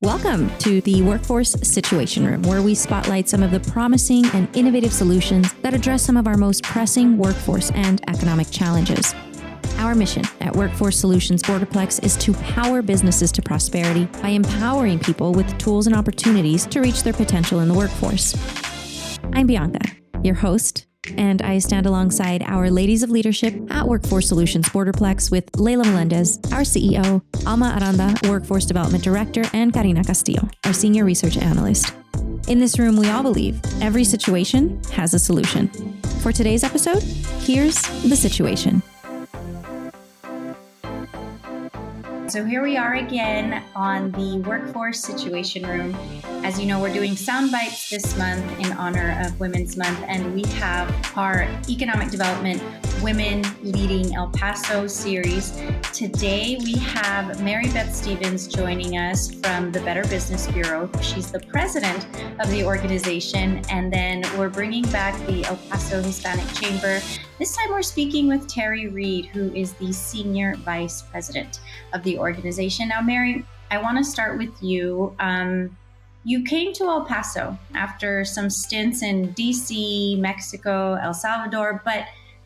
Welcome to the Workforce Situation Room, where we spotlight some of the promising and innovative solutions that address some of our most pressing workforce and economic challenges. Our mission at Workforce Solutions Borderplex is to power businesses to prosperity by empowering people with tools and opportunities to reach their potential in the workforce. I'm Bianca, your host, and I stand alongside our ladies of leadership at Workforce Solutions Borderplex with Leila Melendez, our CEO, Alma Aranda, Workforce Development Director, and Karina Castillo, our Senior Research Analyst. In this room, we all believe every situation has a solution. For today's episode, here's the situation. So here we are again on the Workforce Situation Room. As you know, we're doing sound bites this month in honor of Women's Month, and we have our Economic Development Women Leading El Paso series. Today, we have Mary Beth Stevens joining us from the Better Business Bureau. She's the president of the organization, and then we're bringing back the El Paso Hispanic Chamber. This time, we're speaking with Terri Reed, who is the senior vice president of the organization. Now, Mary, I want to start with you. You came to El Paso after some stints in DC, Mexico, El Salvador, but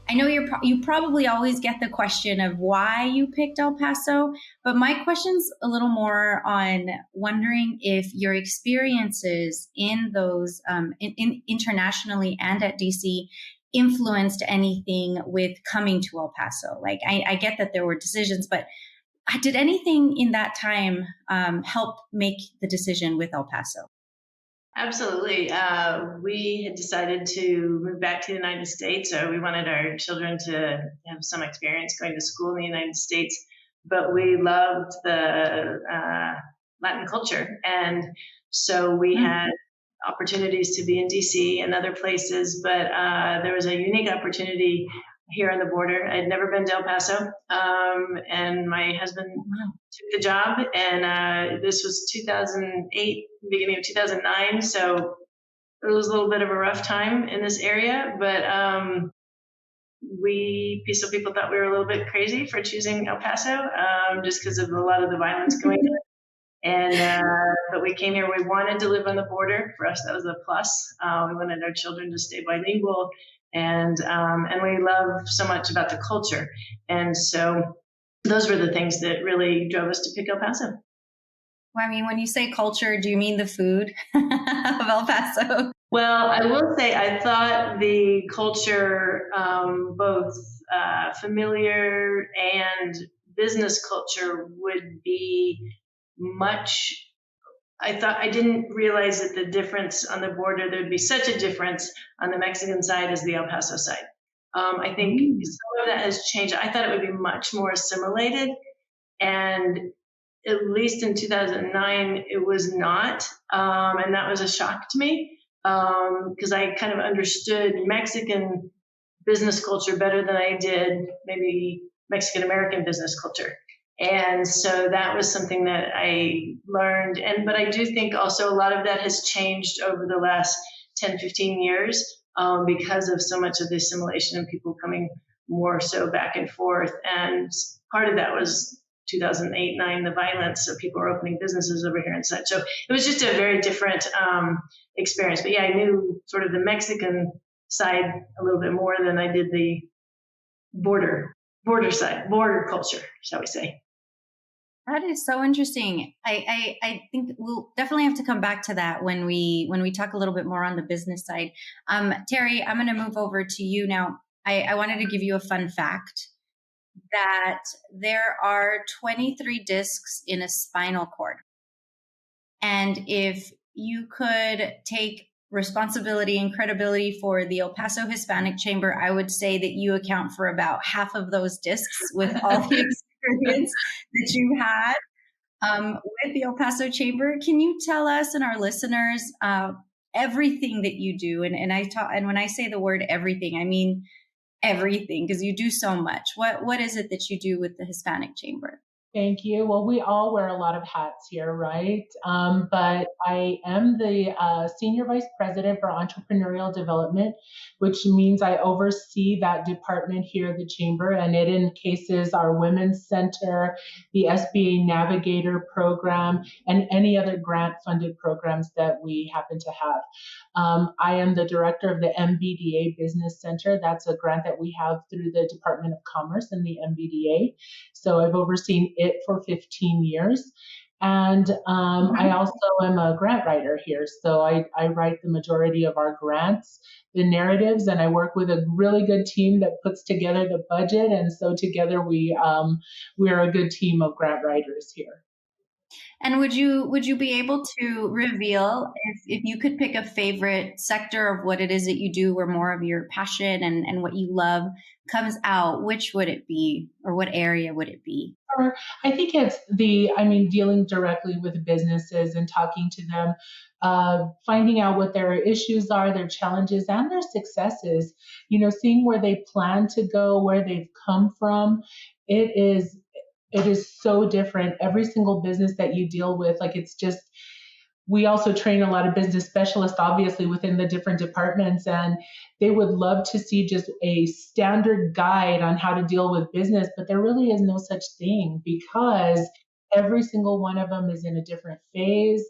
I know you probably always get the question of why you picked El Paso, but my question's a little more on wondering if your experiences in those internationally and at DC influenced anything with coming to El Paso. Like I get that there were decisions, but did anything in that time help make the decision with El Paso? Absolutely. We had decided to move back to the United States. So we wanted our children to have some experience going to school in the United States, but we loved the Latin culture. And so we had opportunities to be in DC and other places, but there was a unique opportunity here on the border. I'd never been to El Paso, and my husband took the job, and this was 2008, beginning of 2009, so it was a little bit of a rough time in this area, but some people thought we were a little bit crazy for choosing El Paso, just because of a lot of the violence going on. And but we came here. We wanted to live on the border. For us, that was a plus. We wanted our children to stay bilingual, and we love so much about the culture. And so those were the things that really drove us to pick El Paso. Well, I mean, when you say culture, do you mean the food of El Paso? Well, I will say I thought the culture, both familiar and business culture, would be much. I didn't realize that the difference on the border, there'd be such a difference on the Mexican side as the El Paso side. I think some of that has changed. I thought it would be much more assimilated, and at least in 2009, it was not, and that was a shock to me, because I kind of understood Mexican business culture better than I did maybe Mexican American business culture. And so that was something that I learned. But I do think also a lot of that has changed over the last 10, 15 years because of so much of the assimilation and people coming more so back and forth. And part of that was 2008, 9, the violence. So people were opening businesses over here and such. So it was just a very different experience. But yeah, I knew sort of the Mexican side a little bit more than I did the border side, border culture, shall we say. That is so interesting. I think we'll definitely have to come back to that when we talk a little bit more on the business side. Terri, I'm going to move over to you now. I wanted to give you a fun fact that there are 23 discs in a spinal cord. And if you could take responsibility and credibility for the El Paso Hispanic Chamber, I would say that you account for about half of those discs with all the experience that you had with the El Paso Chamber. Can you tell us and our listeners everything that you do? And when I say the word everything, I mean everything, because you do so much. What is it that you do with the Hispanic Chamber? Thank you. Well, we all wear a lot of hats here, right? But I am the Senior Vice President for Entrepreneurial Development, which means I oversee that department here at the Chamber, and it encases our Women's Center, the SBA Navigator program, and any other grant funded programs that we happen to have. I am the director of the MBDA Business Center. That's a grant that we have through the Department of Commerce and the MBDA. So I've overseen it for 15 years. And I Mhm. also am a grant writer here. So I write the majority of our grants, the narratives, and I work with a really good team that puts together the budget. And so together we're a good team of grant writers here. And would you be able to reveal if you could pick a favorite sector of what it is that you do where more of your passion and what you love comes out, which would it be or what area would it be? Or I think dealing directly with businesses and talking to them, finding out what their issues are, their challenges, and their successes. Seeing where they plan to go, where they've come from. It is it is so different. Every single business that you deal with, like it's just we also train a lot of business specialists, obviously, within the different departments, and they would love to see just a standard guide on how to deal with business, but there really is no such thing because every single one of them is in a different phase.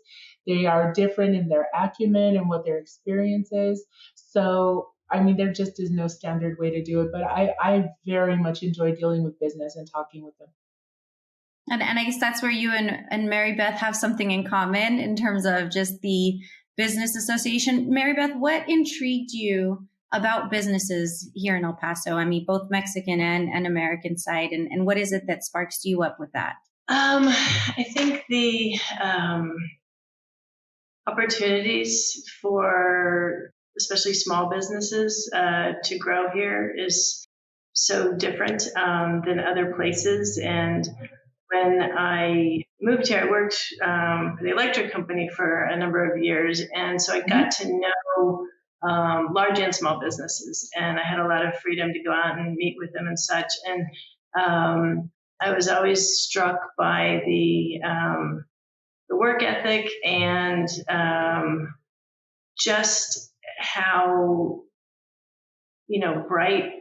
They are different in their acumen and what their experience is. So, there just is no standard way to do it, but I very much enjoy dealing with business and talking with them. And I guess that's where you and Mary Beth have something in common in terms of just the business association. Mary Beth, what intrigued you about businesses here in El Paso? I mean, both Mexican and American side, and what is it that sparks you up with that? I think the opportunities for especially small businesses to grow here is so different than other places. And when I moved here, I worked for the electric company for a number of years. And so I got to know large and small businesses. And I had a lot of freedom to go out and meet with them and such. And I was always struck by the work ethic and just how bright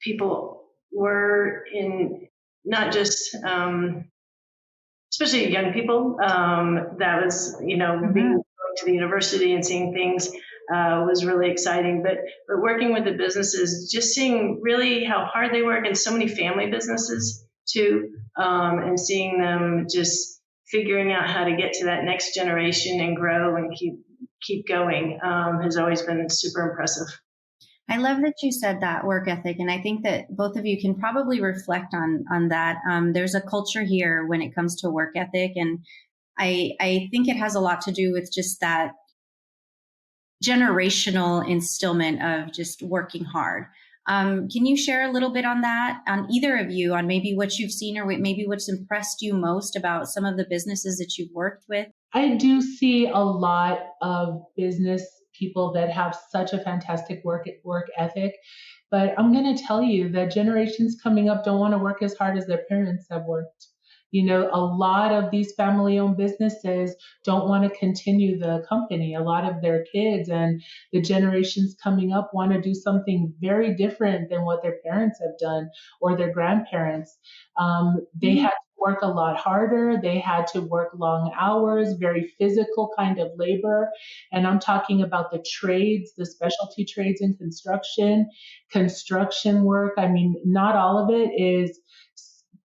people were in not just especially young people. That was being Mhm. going to the university and seeing things was really exciting. But working with the businesses, just seeing really how hard they work, and so many family businesses too, and seeing them just figuring out how to get to that next generation and grow and keep going has always been super impressive. I love that you said that work ethic, and I think that both of you can probably reflect on that. There's a culture here when it comes to work ethic, and I think it has a lot to do with just that generational instillment of just working hard. Can you share a little bit on that, on either of you, on maybe what you've seen or maybe what's impressed you most about some of the businesses that you've worked with? I do see a lot of business people that have such a fantastic work ethic, but I'm going to tell you that generations coming up don't want to work as hard as their parents have worked. A lot of these family owned businesses don't want to continue the company. A lot of their kids and the generations coming up want to do something very different than what their parents have done or their grandparents. They had to work a lot harder. They had to work long hours, very physical kind of labor. And I'm talking about the trades, the specialty trades in construction work. Not all of it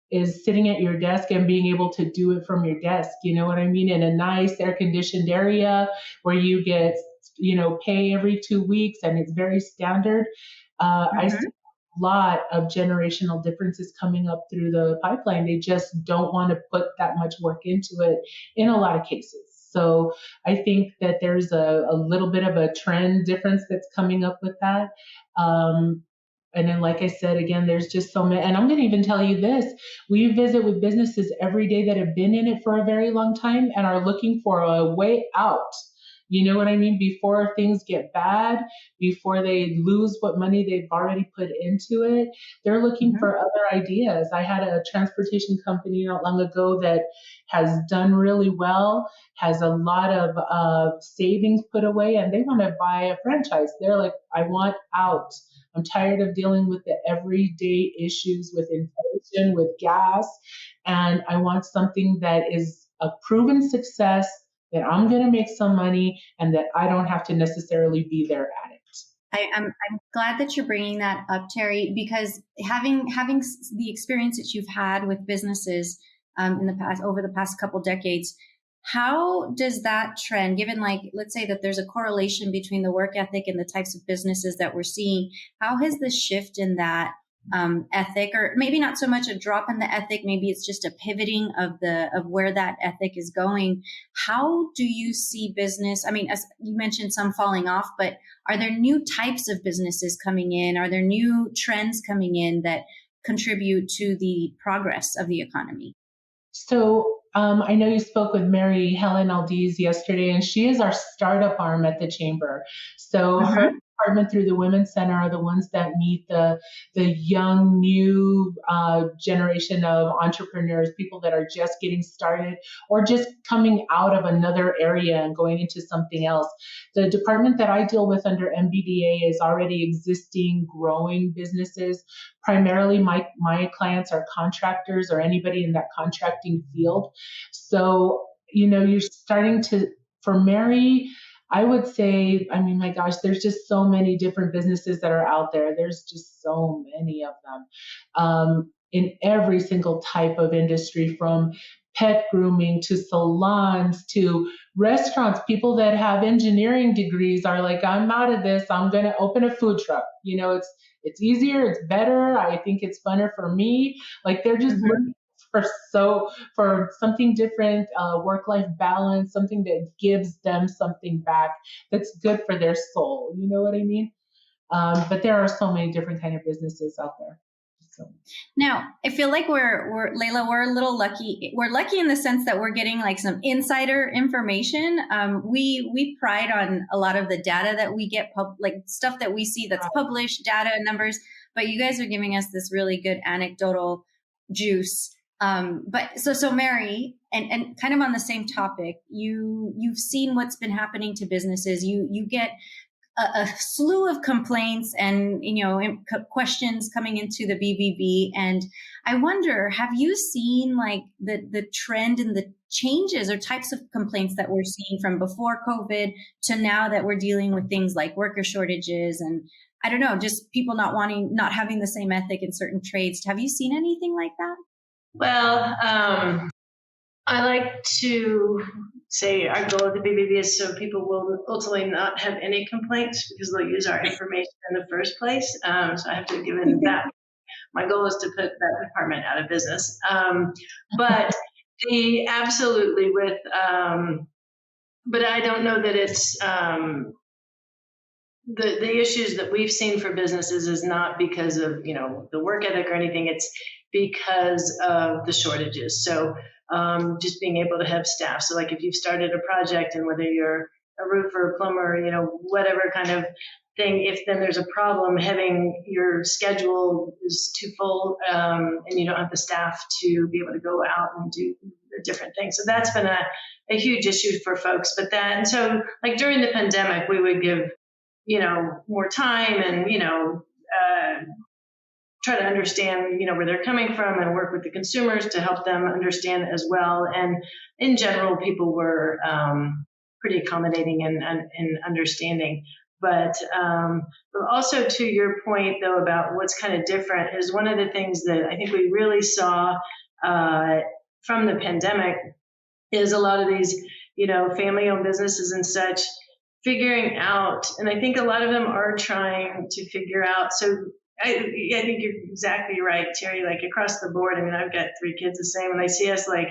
is sitting at your desk and being able to do it from your desk. You know what I mean? In a nice air conditioned area where you get, pay every 2 weeks and it's very standard. I see Mhm. a lot of generational differences coming up through the pipeline. They just don't want to put that much work into it in a lot of cases. So I think that there's a little bit of a trend difference that's coming up with that. And then, like I said, again, there's just so many. And I'm going to even tell you this: we visit with businesses every day that have been in it for a very long time and are looking for a way out. You know what I mean? Before things get bad, before they lose what money they've already put into it, they're looking Mhm. for other ideas. I had a transportation company not long ago that has done really well, has a lot of savings put away, and they want to buy a franchise. They're like, I want out. I'm tired of dealing with the everyday issues with inflation, with gas, and I want something that is a proven success, that I'm going to make some money, and that I don't have to necessarily be there at it. I'm glad that you're bringing that up, Terri, because having the experience that you've had with businesses in the past, over the past couple decades, how does that trend, given, like, let's say that there's a correlation between the work ethic and the types of businesses that we're seeing, how has the shift in that ethic, or maybe not so much a drop in the ethic, maybe it's just a pivoting of where that ethic is going? How do you see business? I mean, as you mentioned, some falling off, but are there new types of businesses coming in? Are there new trends coming in that contribute to the progress of the economy? So I know you spoke with Mary Helen Aldiz yesterday, and she is our startup arm at the chamber. So her Mm-hmm. department through the Women's Center are the ones that meet the young, new generation of entrepreneurs, people that are just getting started or just coming out of another area and going into something else. The department that I deal with under MBDA is already existing, growing businesses. Primarily, my clients are contractors or anybody in that contracting field. So, you're starting to, for Mary, I would say, I mean, my gosh, there's just so many different businesses that are out there. There's just so many of them in every single type of industry, from pet grooming to salons to restaurants. People that have engineering degrees are like, I'm out of this. I'm going to open a food truck. It's easier. It's better. I think it's funner for me. Like, they're just Mm-hmm. looking for something different, work-life balance, something that gives them something back that's good for their soul. You know what I mean? But there are so many different kind of businesses out there. So. Now, I feel like we're Layla, we're a little lucky. We're lucky in the sense that we're getting like some insider information. We pride on a lot of the data that we get, like stuff that we see that's published, data, numbers. But you guys are giving us this really good anecdotal juice. But so Mary, and kind of on the same topic, you've seen what's been happening to businesses. You get a slew of complaints and questions coming into the BBB, and I wonder, have you seen like the trend and the changes or types of complaints that we're seeing from before COVID to now that we're dealing with things like worker shortages and, I don't know, just people not having the same ethic in certain trades? Have you seen anything like that? Well, I like to say our goal at the BBB is so people will ultimately not have any complaints because they'll use our information in the first place. So I have to give in that. My goal is to put that department out of business. But absolutely with, but I don't know that it's, the issues that we've seen for businesses is not because of, the work ethic or anything. It's because of the shortages. So just being able to have staff. So like if you've started a project, and whether you're a roofer, plumber, whatever kind of thing, if then there's a problem, having your schedule is too full and you don't have the staff to be able to go out and do the different things. So that's been a huge issue for folks. And so like during the pandemic, we would give, more time and, try to understand, where they're coming from and work with the consumers to help them understand as well. And in general, people were pretty accommodating and understanding. But also to your point, though, about what's kind of different is one of the things that I think we really saw from the pandemic is a lot of these, family-owned businesses and such figuring out, and I think a lot of them are trying to figure out. So I think you're exactly right, Terri, like across the board. I mean, I've got 3 kids the same, and they see us like,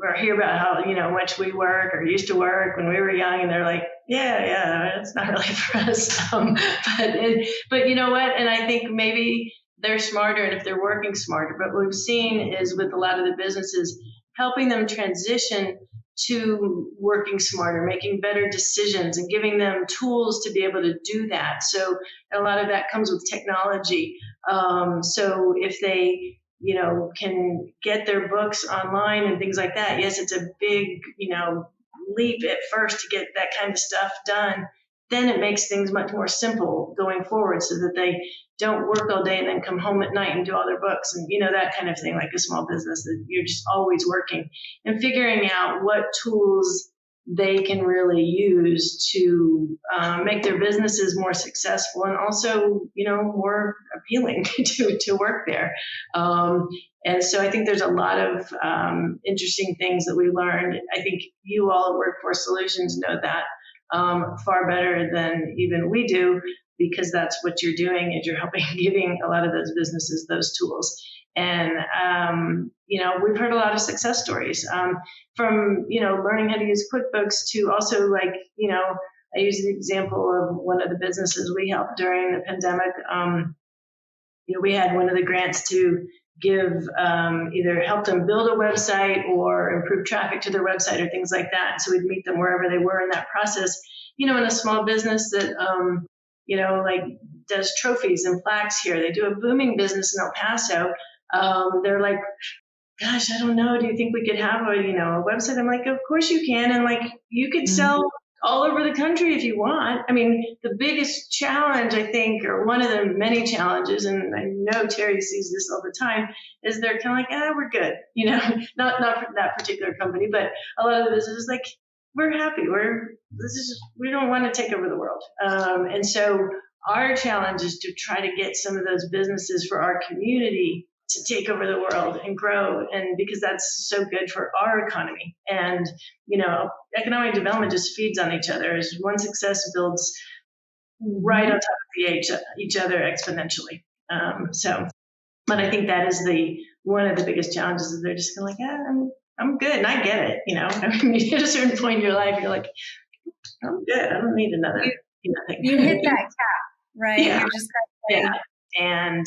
or hear about how, much we work or used to work when we were young, and they're like, yeah, it's not really for us. But you know what? And I think maybe they're smarter, and if they're working smarter, but what we've seen is with a lot of the businesses, helping them transition to working smarter, making better decisions, and giving them tools to be able to do that. So a lot of that comes with technology. So if they, can get their books online and things like that, yes, it's a big, leap at first to get that kind of stuff done. Then it makes things much more simple going forward so that they don't work all day and then come home at night and do all their books and, that kind of thing, like a small business that you're just always working, and figuring out what tools they can really use to make their businesses more successful and also, more appealing to work there. And so I think there's a lot of interesting things that we learned. I think you all at Workforce Solutions know that far better than even we do, because that's what you're doing, is you're helping giving a lot of those businesses those tools. And, we've heard a lot of success stories from, learning how to use QuickBooks to also like, I use the example of one of the businesses we helped during the pandemic. We had one of the grants to give either help them build a website or improve traffic to their website or things like that. So we'd meet them wherever they were in that process. In a small business that, like does trophies and plaques here. They do a booming business in El Paso. They're like, gosh, I don't know. Do you think we could have a website? I'm like, of course you can. And like, you could sell all over the country if you want. I mean, the biggest challenge, I think, or one of the many challenges, and I know Terri sees this all the time, is they're kind of like, we're good. Not for that particular company, but a lot of the businesses like, we're happy. We don't want to take over the world. And so our challenge is to try to get some of those businesses for our community to take over the world and grow, and because that's so good for our economy. And economic development just feeds on each other. As one success builds right on top of each other exponentially. But I think that is one of the biggest challenges. Is they're just kind of like, I'm good, and I get it. I mean, you hit a certain point in your life, you're like, I'm good. I don't need another thing. You hit that cap, right? Yeah. You're just kind of And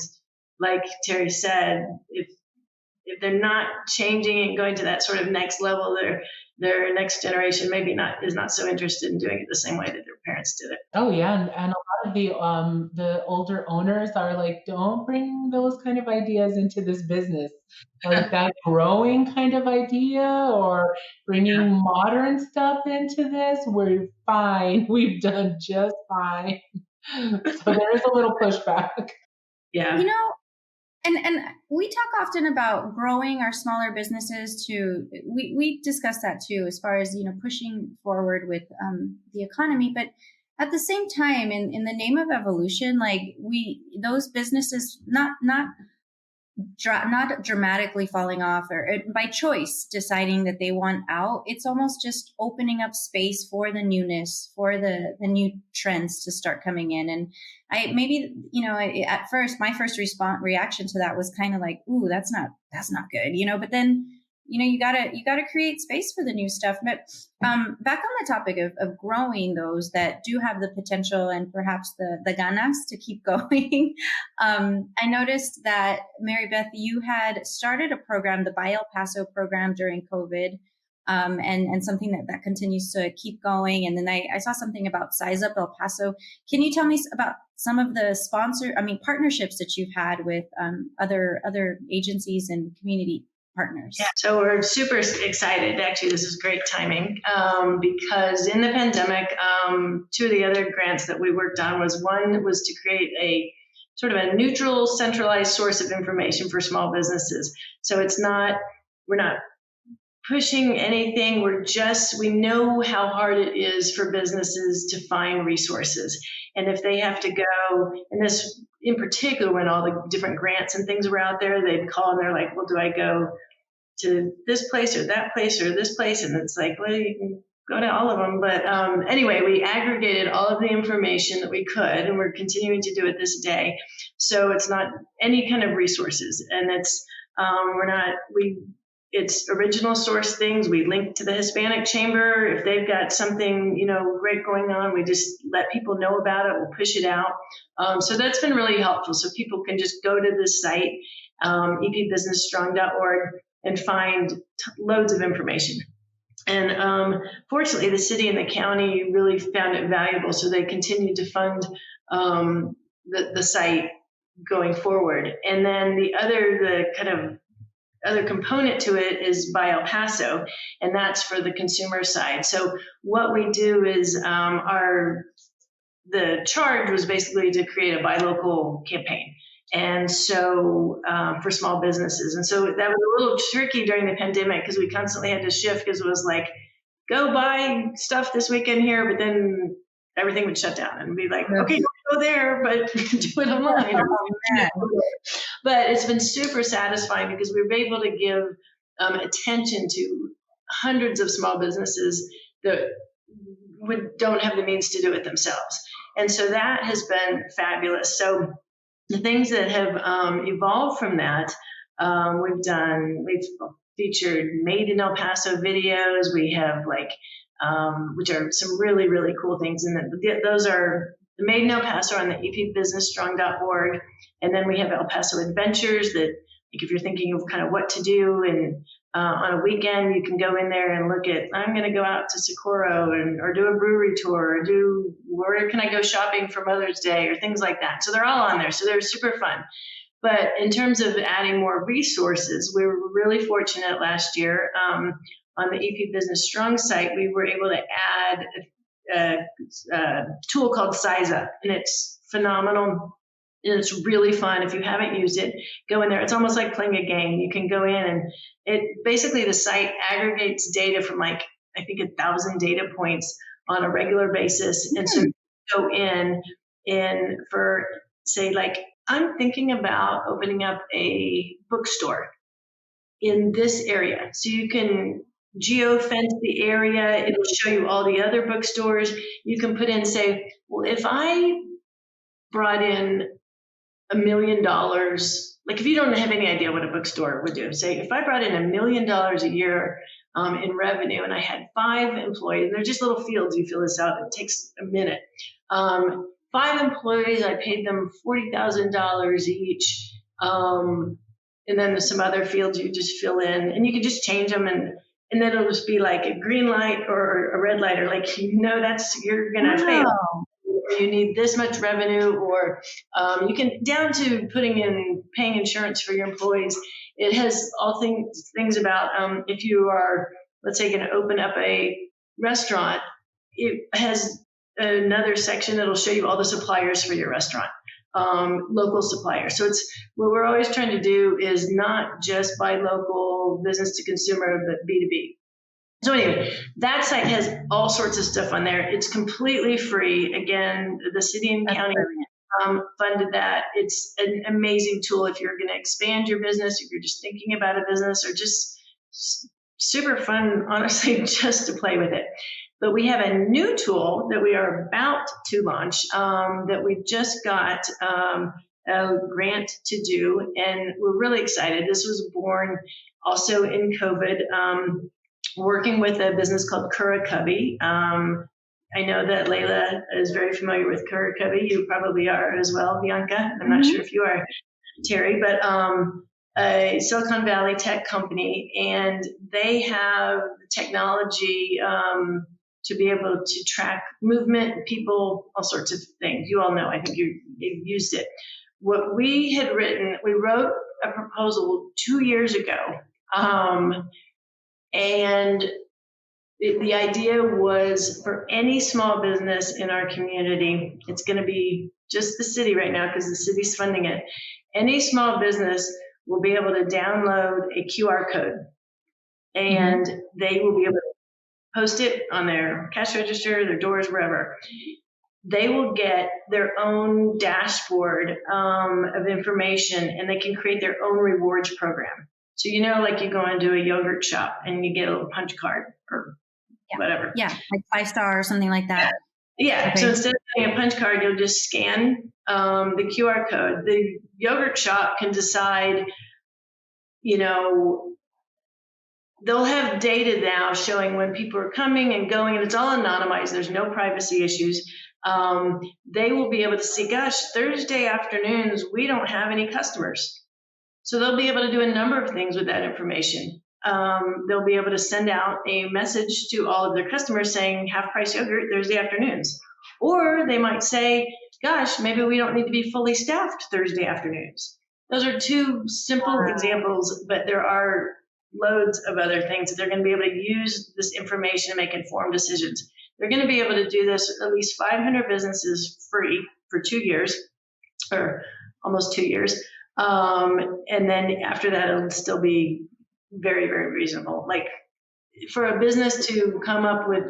like Terri said, if they're not changing and going to that sort of next level, their next generation maybe is not so interested in doing it the same way that their parents did it. Oh yeah, and a lot of the older owners are like, don't bring those kind of ideas into this business, like that growing kind of idea or bringing modern stuff into this. We're fine. We've done just fine. So there is a little pushback. Yeah. And we talk often about growing our smaller businesses we discuss that too, as far as, pushing forward with the economy. But at the same time, in the name of evolution, like those businesses, not dramatically falling off or by choice deciding that they want out. It's almost just opening up space for the newness, for the new trends to start coming in. And at first, my first reaction to that was kind of like, ooh, that's not good, but then, you gotta create space for the new stuff. But back on the topic of growing those that do have the potential and perhaps the ganas to keep going. I noticed that, Mary Beth, you had started a program, the Buy El Paso program, during COVID, and something that continues to keep going. And then I saw something about Size Up El Paso. Can you tell me about some of the partnerships that you've had with other agencies and community partners? Yeah, so we're super excited. Actually, this is great timing because in the pandemic, two of the other grants that we worked on was to create a sort of a neutral, centralized source of information for small businesses. So we're not pushing anything. We know how hard it is for businesses to find resources. And if they have to go, and this in particular, when all the different grants and things were out there, they'd call and they're like, well, do I go to this place or that place or this place? And it's like, well, you can go to all of them. But anyway, we aggregated all of the information that we could, and we're continuing to do it this day. So it's not any kind of resources, and it's original source things. We link to the Hispanic Chamber. If they've got something, great going on, we just let people know about it. We'll push it out. So that's been really helpful. So people can just go to this site, epbusinessstrong.org, and find loads of information. And fortunately, the city and the county really found it valuable, so they continued to fund the site going forward. And then the kind of other component to it is by El Paso, and that's for the consumer side. So what we do is the charge was basically to create a buy local campaign. And so for small businesses. And so that was a little tricky during the pandemic because we constantly had to shift because it was like, go buy stuff this weekend here, but then everything would shut down and be like, okay, don't go there, but do it online. But it's been super satisfying because we were able to give attention to hundreds of small businesses that don't have the means to do it themselves. And so that has been fabulous. So the things that have evolved from that, we've featured Made in El Paso videos. We have which are some really, really cool things. And those are the Made in El Paso on the epbusinessstrong.org. And then we have El Paso Adventures that, if you're thinking of kind of what to do and on a weekend, you can go in there and look at, I'm going to go out to Socorro or do a brewery tour, or where can I go shopping for Mother's Day, or things like that. So they're all on there. So they're super fun. But in terms of adding more resources, we were really fortunate last year on the EP Business Strong site. We were able to add a tool called Size Up, and it's phenomenal. And it's really fun. If you haven't used it, go in there. It's almost like playing a game. You can go in and basically the site aggregates data from I think 1,000 data points on a regular basis. And so you go in for, say, I'm thinking about opening up a bookstore in this area. So you can geo-fence the area. It'll show you all the other bookstores. You can put in, say, well, if I brought in $1 million, if you don't have any idea what a bookstore would do, say if I brought in $1 million a year in revenue and I had 5 employees, and they're just little fields, you fill this out, it takes a minute. 5 employees, I paid them $40,000 each. And then there's some other fields you just fill in, and you can just change them, and then it'll just be like a green light or a red light, or you're going to fail. You need this much revenue, or you can, down to paying insurance for your employees. It has all things about if you are, let's say, going to open up a restaurant, it has another section that'll show you all the suppliers for your restaurant, local suppliers. So it's what we're always trying to do is not just buy local, business to consumer, but B2B. So anyway, that site has all sorts of stuff on there. It's completely free. Again, the city and county funded that. It's an amazing tool if you're going to expand your business, if you're just thinking about a business, or just super fun, honestly, just to play with it. But we have a new tool that we are about to launch that we just got a grant to do, and we're really excited. This was born also in COVID. Working with a business called Kura Cubby. I know that Layla is very familiar with Kura Cubby. You probably are as well, Bianca. I'm not sure if you are, Terri, but a Silicon Valley tech company, and they have technology to be able to track movement, people, all sorts of things. You all know, I think you've used it. What we had written, we wrote a proposal 2 years ago. And the idea was for any small business in our community, it's going to be just the city right now because the city's funding it. Any small business will be able to download a QR code, and they will be able to post it on their cash register, their doors, wherever. They will get their own dashboard of information, and they can create their own rewards program. So, you go into a yogurt shop and you get a little punch card or whatever. Yeah, like 5-star or something like that. Yeah. Okay. So instead of getting a punch card, you'll just scan the QR code. The yogurt shop can decide, they'll have data now showing when people are coming and going, and it's all anonymized. There's no privacy issues. They will be able to see, gosh, Thursday afternoons, we don't have any customers. So they'll be able to do a number of things with that information. they'll be able to send out a message to all of their customers saying half price yogurt Thursday afternoons. Or they might say, gosh, maybe we don't need to be fully staffed Thursday afternoons. Those are two simple examples, but there are loads of other things that they're going to be able to use this information to make informed decisions. They're going to be able to do this at least 500 businesses free for 2 years, or almost 2 years. And then after that, it'll still be very, very reasonable. Like for a business to come up with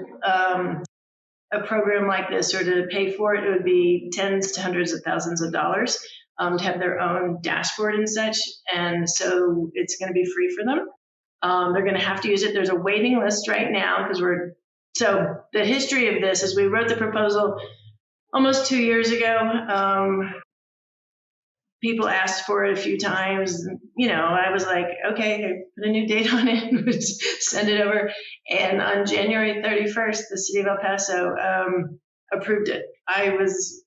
a program like this or to pay for it, it would be tens to hundreds of thousands of dollars to have their own dashboard and such. And so it's going to be free for them. They're going to have to use it. There's a waiting list right now because so the history of this is we wrote the proposal almost 2 years ago. People asked for it a few times. I was like, okay, I put a new date on it, send it over. And on January 31st, the city of El Paso approved it. I was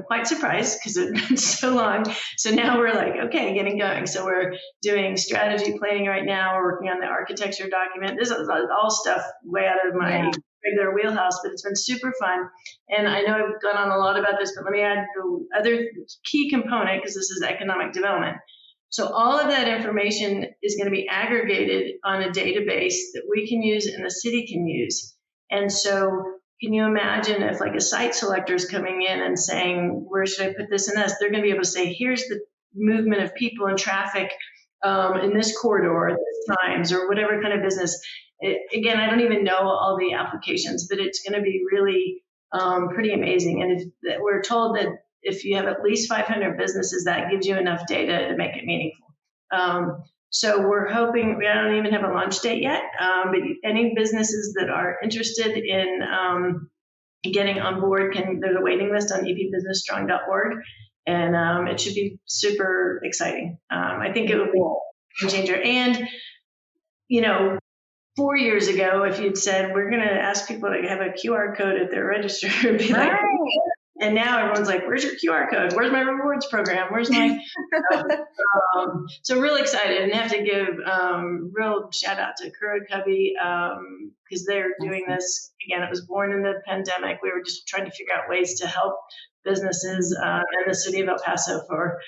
quite surprised because it had been so long. So now we're like, okay, getting going. So we're doing strategy planning right now. We're working on the architecture document. This is all stuff way out of my regular wheelhouse, but it's been super fun. And I know I've gone on a lot about this, but let me add the other key component because this is economic development. So all of that information is going to be aggregated on a database that we can use and the city can use. And so can you imagine if like a site selector is coming in and saying, where should I put this and this? They're going to be able to say, here's the movement of people and traffic in this corridor at this times or whatever kind of business. Again, I don't even know all the applications, but it's going to be really pretty amazing. And we're told that if you have at least 500 businesses, that gives you enough data to make it meaningful. So we're hoping, we don't even have a launch date yet, but any businesses that are interested in getting on board, there's a waiting list on epbusinessstrong.org, and it should be super exciting. I think it will be a game changer. And, 4 years ago, if you'd said, we're going to ask people to have a QR code at their register, it'd be like, and now everyone's like, where's your QR code? Where's my rewards program? Where's my, so really excited and have to give real shout out to Kura Cubby because they're doing this. Again, it was born in the pandemic. We were just trying to figure out ways to help businesses in the city of El Paso for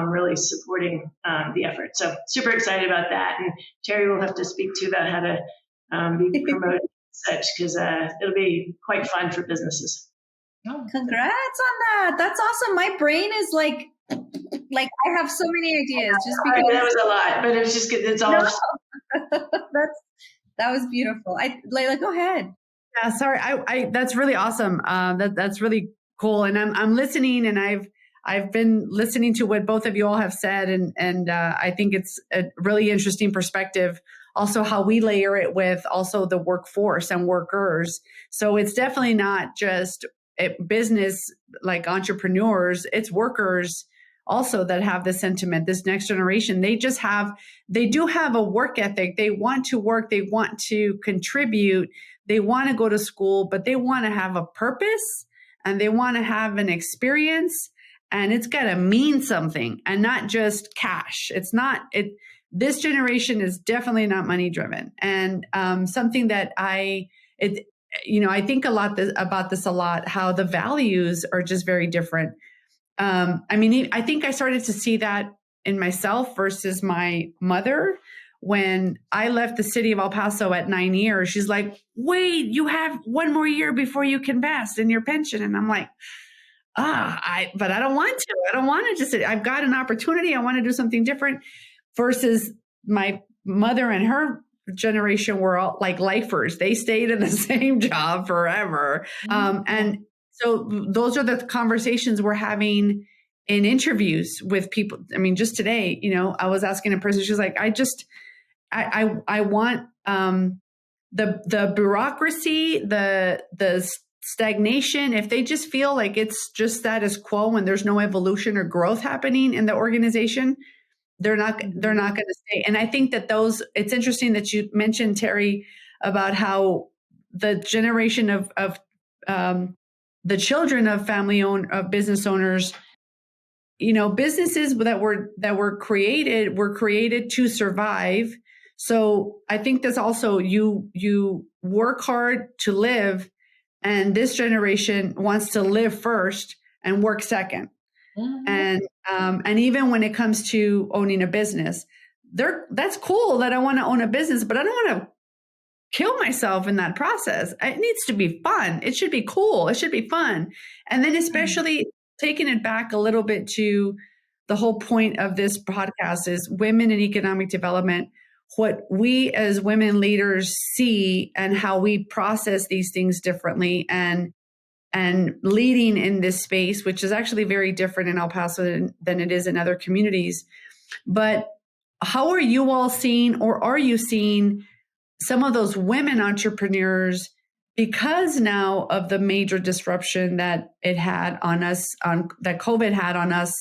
really supporting the effort. So super excited about that. And Terri will have to speak to about how to be promoted and such because it'll be quite fun for businesses. Oh, congrats on that. That's awesome. My brain is like I have so many ideas just because that was a lot, but it's just it's all that was beautiful. Layla, go ahead. Yeah, sorry. I that's really awesome. That's really cool. And I'm listening, and I've been listening to what both of you all have said, and I think it's a really interesting perspective. Also, how we layer it with also the workforce and workers. So it's definitely not just business like entrepreneurs, it's workers also that have the sentiment, this next generation. They do have a work ethic. They want to work. They want to contribute. They want to go to school, but they want to have a purpose and they want to have an experience, and it's got to mean something and not just cash. This generation is definitely not money driven. And something that I think about this a lot, how the values are just very different. I think I started to see that in myself versus my mother. When I left the city of El Paso at 9 years, she's like, wait, you have 1 more year before you can vest in your pension. And I'm like, but I don't want to. I don't want to I've got an opportunity. I want to do something different. Versus my mother and her generation were all like lifers. They stayed in the same job forever. And so those are the conversations we're having in interviews with people. I mean, just today, I was asking a person, she's like, I want the bureaucracy, the stagnation. If they just feel like it's just status quo and there's no evolution or growth happening in the organization, they're not going to stay. And I think that it's interesting that you mentioned, Terri, about how the generation of the children of of business owners, businesses that were created to survive. So I think that's also you work hard to live, and this generation wants to live first and work second. Mm-hmm. And even when it comes to owning a business, that's cool that I want to own a business, but I don't want to kill myself in that process. It needs to be fun. It should be cool. It should be fun. And then especially taking it back a little bit to the whole point of this podcast is women in economic development, what we as women leaders see and how we process these things differently, and leading in this space, which is actually very different in El Paso than it is in other communities. But how are you all seeing, or are you seeing some of those women entrepreneurs, because now of the major disruption that it had on us, that COVID had on us,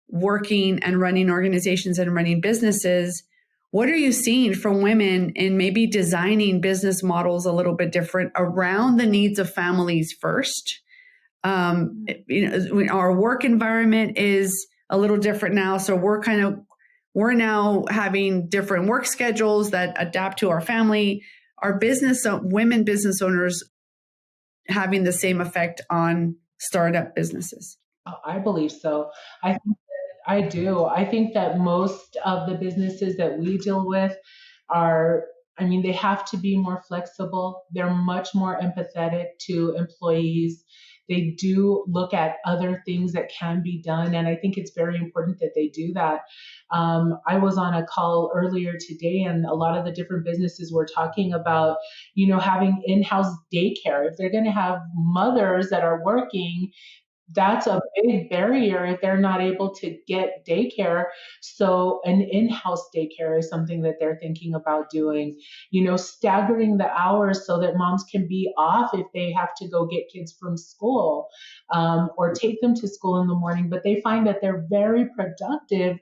working and running organizations and running businesses? What are you seeing from women in maybe designing business models a little bit different around the needs of families first? Our work environment is a little different now, so we're now having different work schedules that adapt to our family. Are women business owners having the same effect on startup businesses? I believe so. I do. I think that most of the businesses that we deal with they have to be more flexible. They're much more empathetic to employees. They do look at other things that can be done. And I think it's very important that they do that. I was on a call earlier today, and a lot of the different businesses were talking about, having in-house daycare. If they're going to have mothers that are working, that's a big barrier if they're not able to get daycare. So an in-house daycare is something that they're thinking about doing, staggering the hours so that moms can be off if they have to go get kids from school, or take them to school in the morning. But they find that they're very productive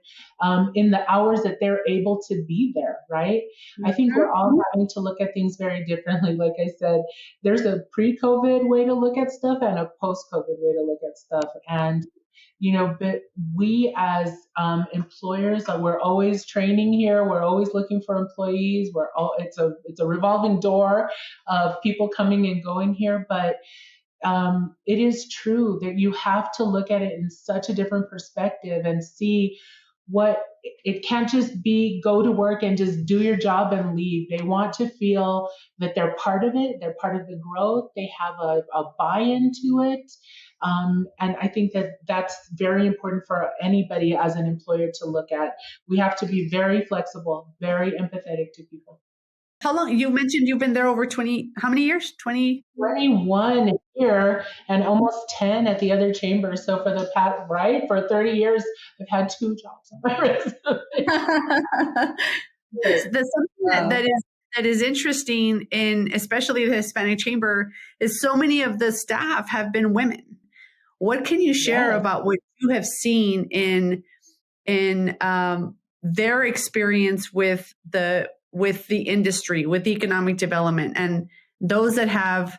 in the hours that they're able to be there, right? I think we're all having to look at things very differently. Like I said, there's a pre-COVID way to look at stuff and a post-COVID way to look at stuff. And, but we as employers, we're always training here. We're always looking for employees. It's a revolving door of people coming and going here. But it is true that you have to look at it in such a different perspective and see what it can't just be go to work and just do your job and leave. They want to feel that they're part of it. They're part of the growth. They have a buy-in to it. And I think that that's very important for anybody as an employer to look at. We have to be very flexible, very empathetic to people. How long? You mentioned you've been there over 20, how many years? 20? 21 here and almost 10 at the other chamber. So for the past, for 30 years, I've had 2 jobs on my resume. That's something that is interesting in, especially the Hispanic Chamber, is so many of the staff have been women. What can you share about what you have seen in their experience with the industry, with economic development, and those that have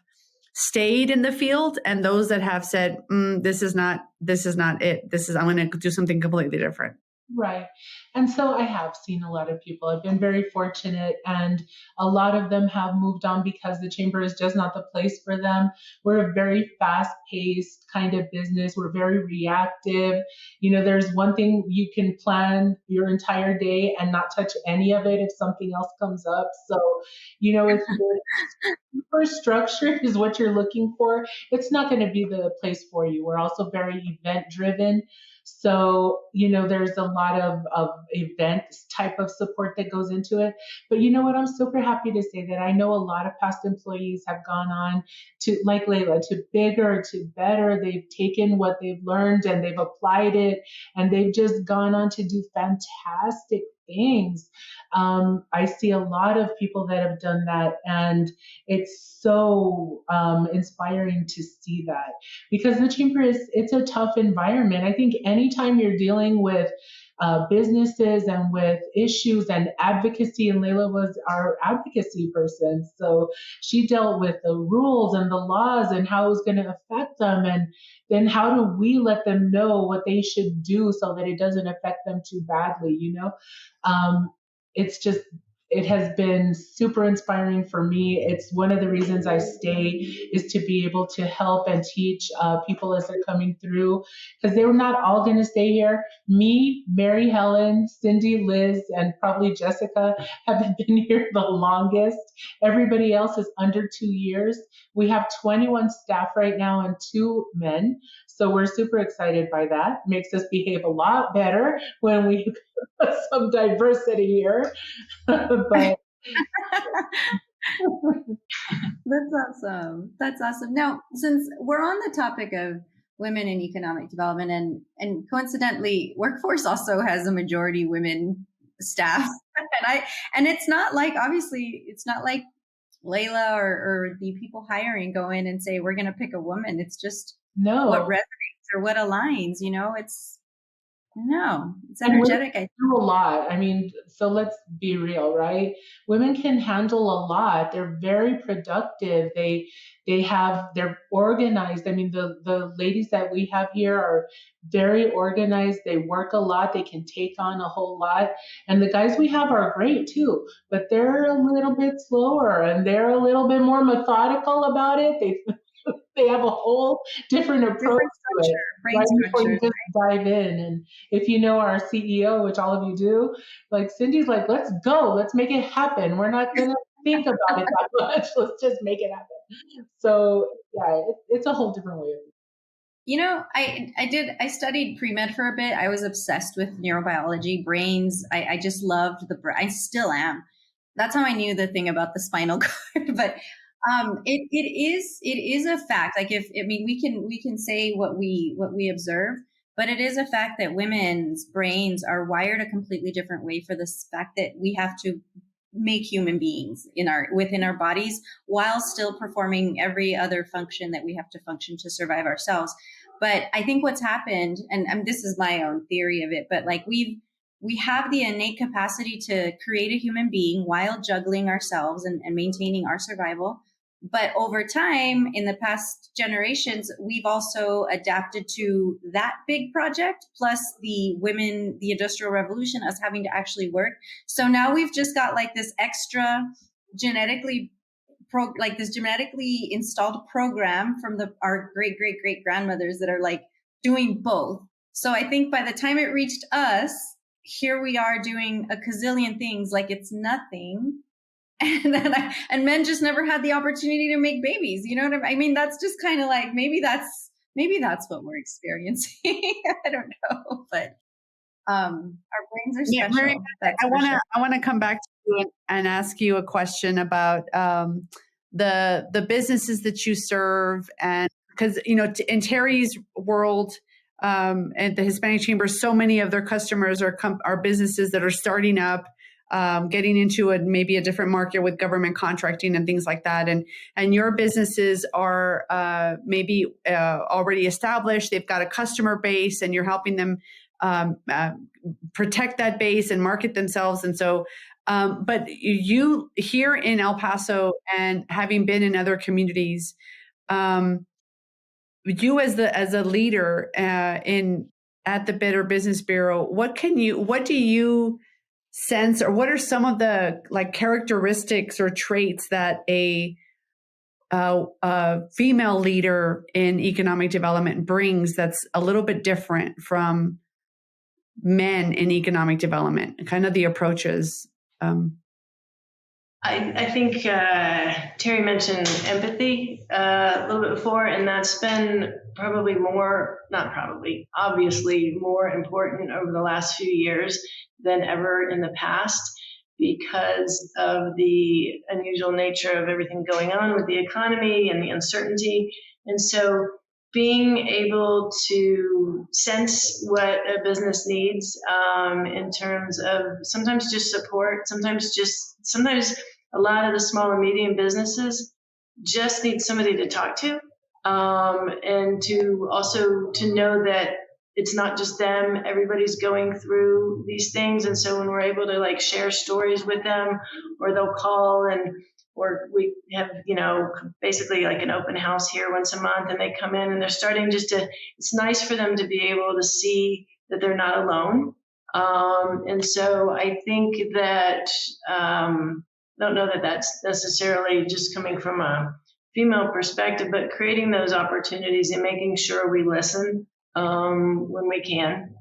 stayed in the field and those that have said, this is not it. I'm going to do something completely different. Right. And so I have seen a lot of people. I've been very fortunate, and a lot of them have moved on because the chamber is just not the place for them. We're a very fast-paced kind of business. We're very reactive. There's one thing you can plan your entire day and not touch any of it if something else comes up. So, if super structure is what you're looking for, it's not going to be the place for you. We're also very event-driven. So, there's a lot of event type of support that goes into it. But you know what? I'm super happy to say that I know a lot of past employees have gone on to, like Layla, to bigger, to better. They've taken what they've learned and they've applied it, and they've just gone on to do fantastic things. I see a lot of people that have done that, and it's so inspiring to see that, because the chamber it's a tough environment. I think anytime you're dealing with businesses and with issues and advocacy, and Layla was our advocacy person, so she dealt with the rules and the laws and how it was going to affect them, and then how do we let them know what they should do so that it doesn't affect them too badly, it's just it has been super inspiring for me. It's one of the reasons I stay is to be able to help and teach people as they're coming through, because they're not all going to stay here. Me, Mary Helen, Cindy, Liz, and probably Jessica have been here the longest. Everybody else is under 2 years. We have 21 staff right now and 2 men. So we're super excited by that. Makes us behave a lot better when we have some diversity here. But That's awesome. That's awesome. Now, since we're on the topic of women in economic development, and coincidentally, Workforce also has a majority women staff, and it's not like, obviously, it's not like Layla or the people hiring go in and say we're going to pick a woman. It's just what resonates or what aligns. It's energetic. I do a lot. I mean, so let's be real, right? Women can handle a lot. They're very productive. They're organized. I mean, the ladies that we have here are very organized. They work a lot. They can take on a whole lot. And the guys we have are great too, but they're a little bit slower and they're a little bit more methodical about it. They have a whole different approach to it, right? Before you just dive in. And if you know our CEO, which all of you do, like Cindy's like, let's go, let's make it happen. We're not going to think about it that much. Let's just make it happen. So yeah, it's a whole different way of I studied pre-med for a bit. I was obsessed with neurobiology, brains. I just loved I still am. That's how I knew the thing about the spinal cord. But it is a fact. Like we can say what we observe, but it is a fact that women's brains are wired a completely different way for this fact that we have to make human beings within our bodies while still performing every other function that we have to function to survive ourselves. But I think what's happened, and this is my own theory of it, but like we have the innate capacity to create a human being while juggling ourselves and maintaining our survival. But over time, in the past generations, we've also adapted to that big project, plus the Industrial Revolution, us having to actually work. So now we've just got like this extra genetically installed program from our great grandmothers that are like doing both. So I think by the time it reached us, here we are doing a gazillion things like it's nothing. And men just never had the opportunity to make babies. You know what I mean? That's just kind of like, maybe that's what we're experiencing. I don't know, but our brains are special. Mary, I want to come back to you and ask you a question about the businesses that you serve, and because in Terri's world, at the Hispanic Chamber, so many of their customers are businesses that are starting up, getting into maybe a different market with government contracting and things like that. And your businesses are maybe already established. They've got a customer base, and you're helping them protect that base and market themselves. And so, but you here in El Paso, and having been in other communities, you as a leader at the Better Business Bureau, what do you sense, or what are some of the like characteristics or traits that a female leader in economic development brings that's a little bit different from men in economic development? Kind of the approaches. I think Terri mentioned empathy a little bit before, and that's been obviously more important over the last few years than ever in the past, because of the unusual nature of everything going on with the economy and the uncertainty. And so being able to sense what a business needs in terms of sometimes just support, sometimes a lot of the small and medium businesses just need somebody to talk to, and to also to know that it's not just them, everybody's going through these things. And so when we're able to like share stories with them, or they'll call, or we have, basically like an open house here once a month, and they come in and they're starting it's nice for them to be able to see that they're not alone. And so I think that, don't know that that's necessarily just coming from a female perspective, but creating those opportunities and making sure we listen when we can.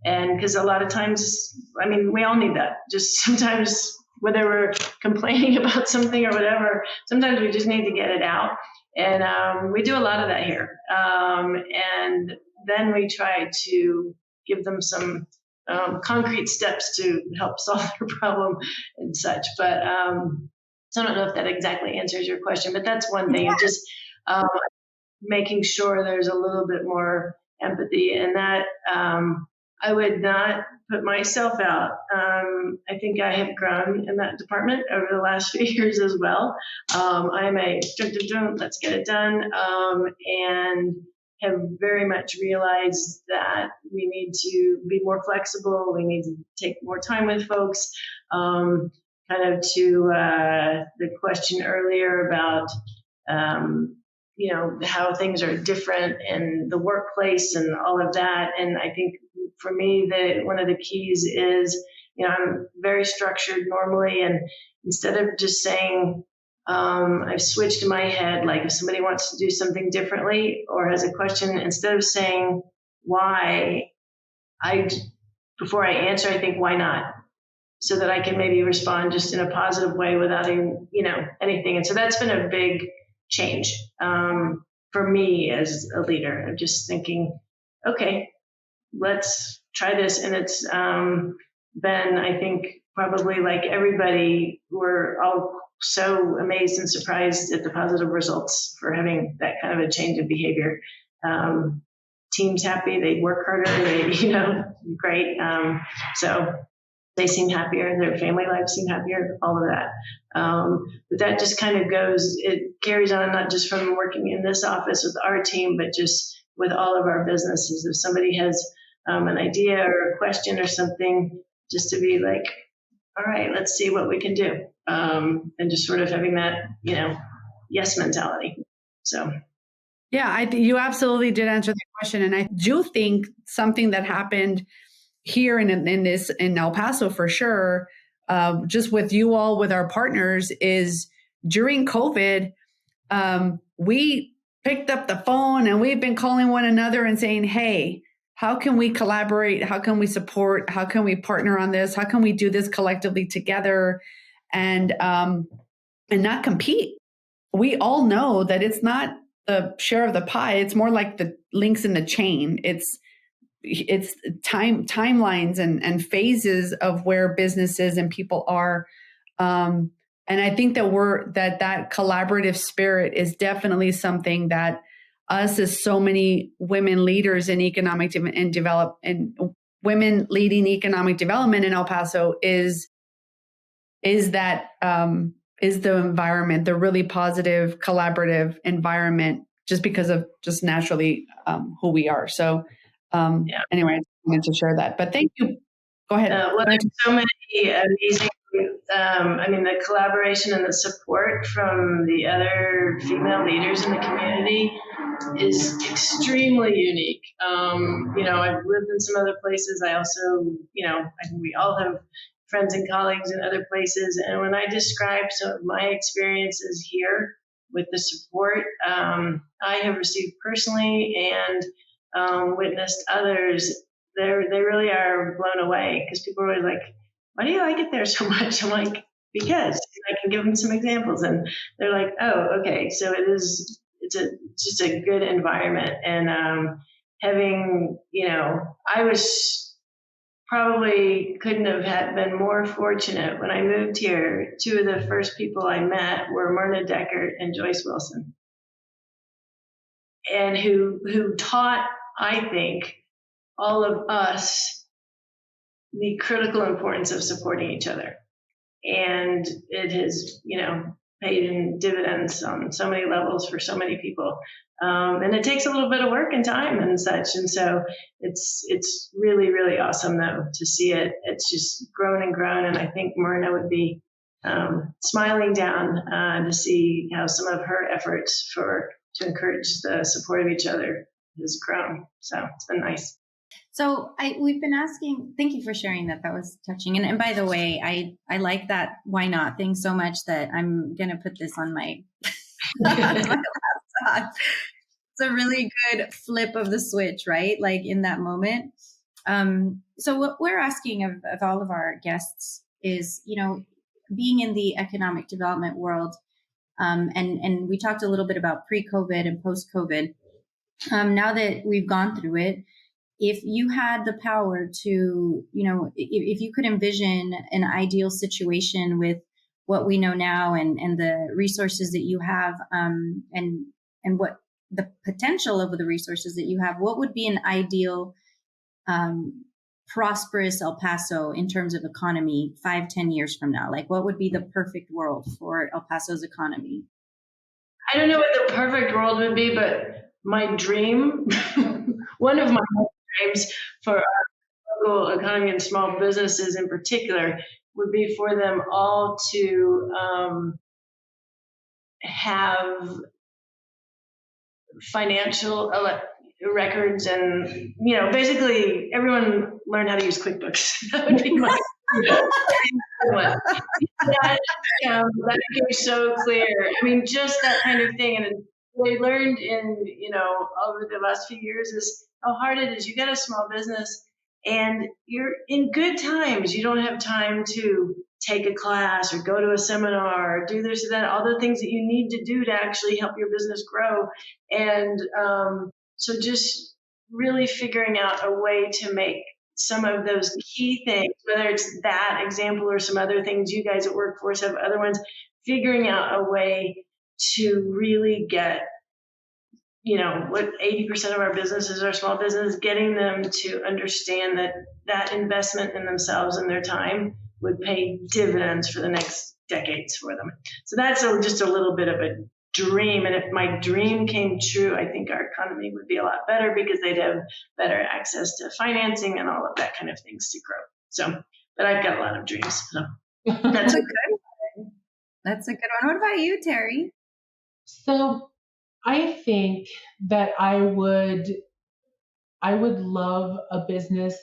And because a lot of times, I mean, we all need that. Just sometimes, whether we're complaining about something or whatever, sometimes we just need to get it out. And we do a lot of that here. And then we try to give them some concrete steps to help solve their problem and such. But so I don't know if that exactly answers your question, but that's one thing. Just making sure there's a little bit more empathy, and that I would not put myself out. I think I have grown in that department over the last few years as well. I'm a let's get it done, and have very much realized that we need to be more flexible. We need to take more time with folks. Kind of to the question earlier about how things are different in the workplace and all of that. And I think for me, one of the keys is, I'm very structured normally, and instead of just saying, I've switched in my head, like if somebody wants to do something differently or has a question, instead of saying why, before I answer, I think, why not? So that I can maybe respond just in a positive way without anything. And so that's been a big change for me as a leader. I'm just thinking, okay, let's try this. And it's been, I think, probably like everybody, we're all so amazed and surprised at the positive results for having that kind of a change of behavior. Team's happy, they work harder, great. So they seem happier, their family lives seem happier, all of that. But that just kind of it carries on, not just from working in this office with our team, but just with all of our businesses. If somebody has an idea or a question or something, just to be like, all right, let's see what we can do. And just sort of having that, yes mentality. So. Yeah, you absolutely did answer the question. And I do think something that happened here in El Paso for sure, just with you all, with our partners, is during COVID, we picked up the phone and we've been calling one another and saying, hey, how can we collaborate? How can we support? How can we partner on this? How can we do this collectively together and not compete? We all know that it's not the share of the pie. It's more like the links in the chain. It's timelines and phases of where businesses and people are. And I think that collaborative spirit is definitely something that us as so many women leaders in economic and women leading economic development in El Paso is the environment, the really positive collaborative environment, just because of just naturally who we are. So anyway, I just wanted to share that, but thank you. Go ahead. There's so many amazing, the collaboration and the support from the other female leaders in the community is extremely unique. I've lived in some other places. I also, I think we all have friends and colleagues in other places. And when I describe some of my experiences here with the support I have received personally and witnessed others, they really are blown away, because people are always like, why do you like it there so much? I'm like, because I can give them some examples, and they're like, oh, okay. So it's just a good environment. And having, I was probably couldn't have been more fortunate. When I moved here, two of the first people I met were Myrna Deckert and Joyce Wilson, and who taught, I think, all of us the critical importance of supporting each other. And it has, paid in dividends on so many levels for so many people. And it takes a little bit of work and time and such. And so it's really, really awesome, though, to see it. It's just grown and grown. And I think Myrna would be smiling down to see how some of her efforts to encourage the support of each other has grown. So it's been nice. So we've been asking, thank you for sharing that. That was touching. And by the way, I like that why not thing so much that I'm going to put this on my, on my laptop. It's a really good flip of the switch, right? Like in that moment. So what we're asking of all of our guests is, being in the economic development world, and we talked a little bit about pre-COVID and post-COVID. Now that we've gone through it, if you had the power to, if you could envision an ideal situation with what we know now and the resources that you have, and what the potential of the resources that you have, what would be an ideal, prosperous El Paso in terms of economy 5-10 years from now? Like, what would be the perfect world for El Paso's economy? I don't know what the perfect world would be, but my dream, one of my dreams for our local economy and small businesses in particular would be for them all to have financial records and, basically everyone learn how to use QuickBooks. That would be my one. That became so clear. I mean, just that kind of thing. And what I learned in, over the last few years is how hard it is. You got a small business and you're in good times. You don't have time to take a class or go to a seminar or do this or that, all the things that you need to do to actually help your business grow. And so just really figuring out a way to make some of those key things, whether it's that example or some other things, you guys at Workforce have other ones, figuring out a way to really get, what 80% of our businesses are small business, getting them to understand that investment in themselves and their time would pay dividends for the next decades for them. So that's just a little bit of a dream. And if my dream came true, I think our economy would be a lot better because they'd have better access to financing and all of that kind of things to grow. So, but I've got a lot of dreams. So that's a good one. That's a good one. What about you, Terri? So I think that I would love a business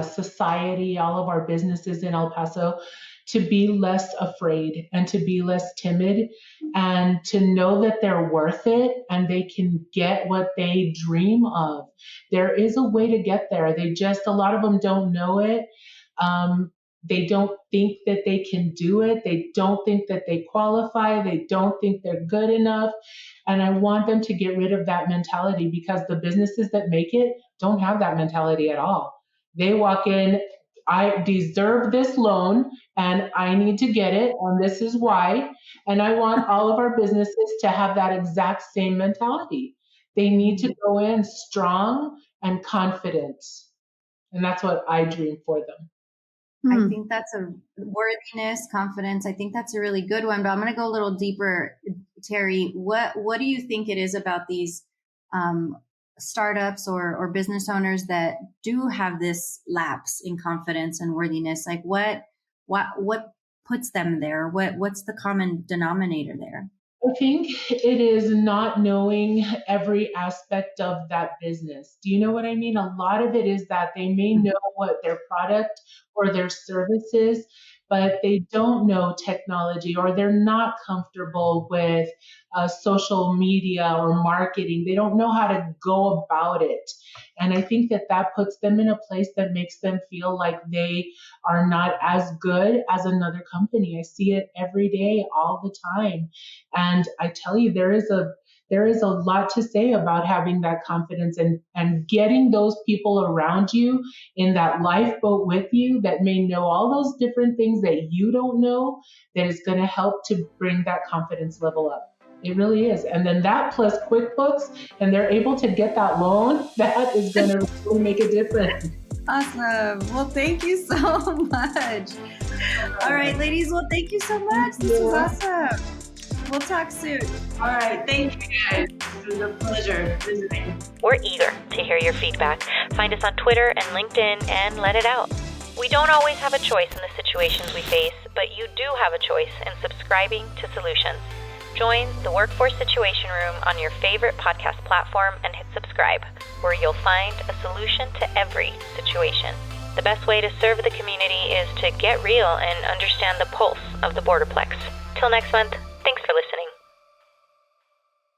society, all of our businesses in El Paso, to be less afraid and to be less timid and to know that they're worth it and they can get what they dream of. There is a way to get there. A lot of them don't know it. They don't think that they can do it. They don't think that they qualify. They don't think they're good enough. And I want them to get rid of that mentality because the businesses that make it don't have that mentality at all. They walk in, I deserve this loan and I need to get it, and this is why. And I want all of our businesses to have that exact same mentality. They need to go in strong and confident. And that's what I dream for them. I think that's a worthiness, confidence. I think that's a really good one, but I'm going to go a little deeper. Terri, what do you think it is about these startups or business owners that do have this lapse in confidence and worthiness? Like what puts them there? What's the common denominator there? I think it is not knowing every aspect of that business. Do you know what I mean? A lot of it is that they may know what their product or their service is, but they don't know technology or they're not comfortable with social media or marketing. They don't know how to go about it. And I think that puts them in a place that makes them feel like they are not as good as another company. I see it every day, all the time. And I tell you, there is a lot to say about having that confidence and getting those people around you in that lifeboat with you that may know all those different things that you don't know, that is going to help to bring that confidence level up. It really is. And then that plus QuickBooks, and they're able to get that loan, that is going to really make a difference. Awesome. Well, thank you so much. All right, ladies. Well, thank you so much. This was awesome. We'll talk soon. All right. Thank you, guys. It was a pleasure visiting. We're eager to hear your feedback. Find us on Twitter and LinkedIn and let it out. We don't always have a choice in the situations we face, but you do have a choice in subscribing to Solutions. Join the Workforce Situation Room on your favorite podcast platform and hit subscribe. subscribe, where you'll find a solution to every situation. The best way to serve the community is to get real and understand the pulse of the Borderplex. Till next month,